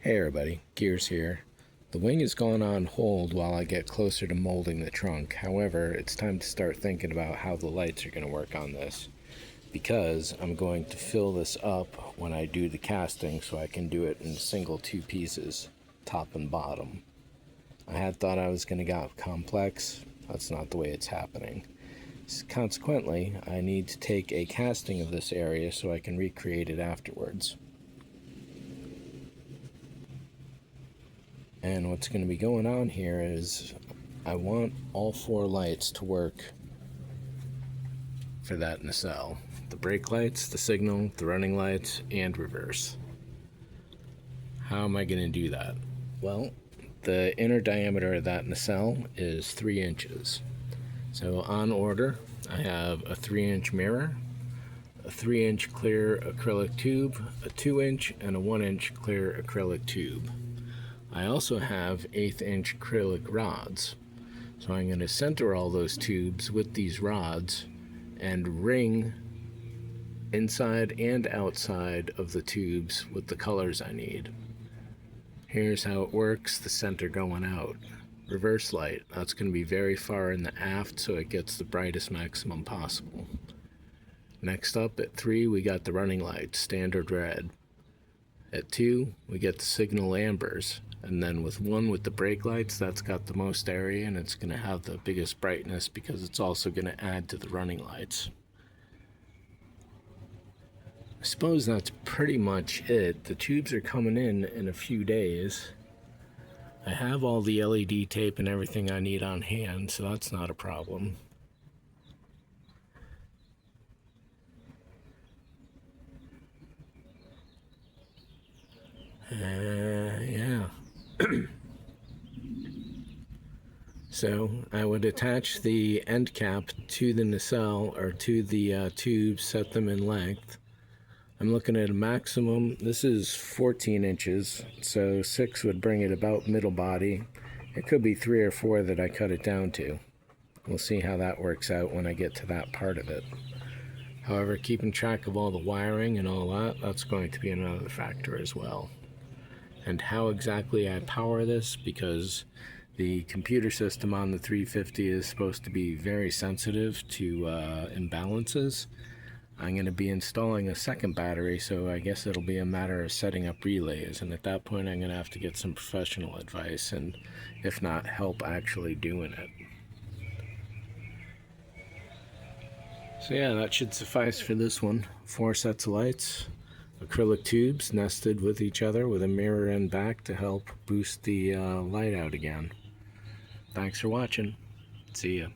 Hey everybody, Gears here. The wing is gone on hold while I get closer to molding the trunk. However, it's time to start thinking about how the lights are going to work on this, because I'm going to fill this up when I do the casting so I can do it in single two pieces, top and bottom. I had thought I was going to get complex. That's not the way it's happening. Consequently, I need to take a casting of this area so I can recreate it afterwards. And what's going to be going on here is I want all four lights to work for that nacelle. The brake lights, the signal, the running lights, and reverse. How am I going to do that? Well, the inner diameter of that nacelle is 3 inches. So on order, I have a 3-inch mirror, a 3-inch clear acrylic tube, a 2-inch, and a 1-inch clear acrylic tube. I also have 1/8-inch acrylic rods. So I'm going to center all those tubes with these rods and ring inside and outside of the tubes with the colors I need. Here's how it works, the center going out. Reverse light, that's going to be very far in the aft so it gets the brightest maximum possible. Next up at 3 we got the running lights, standard red. At 2 we get the signal ambers. And then with 1 with the brake lights, that's got the most area and it's going to have the biggest brightness because it's also going to add to the running lights. I suppose that's pretty much it. The tubes are coming in a few days. I have all the LED tape and everything I need on hand, so that's not a problem. Yeah. So I would attach the end cap to the nacelle or to the tubes, set them in length. I'm looking at a maximum, this is 14 inches, so 6 would bring it about middle body. It could be 3 or 4 that I cut it down to. We'll see how that works out when I get to that part of it. However, keeping track of all the wiring and all that, that's going to be another factor as well. And how exactly I power this, because the computer system on the 350 is supposed to be very sensitive to imbalances. I'm going to be installing a second battery, so I guess it'll be a matter of setting up relays, and at that point I'm going to have to get some professional advice, and if not, help actually doing it. So yeah, that should suffice for this one. 4 sets of lights, acrylic tubes nested with each other with a mirror in back to help boost the light out again. Thanks for watching. See ya.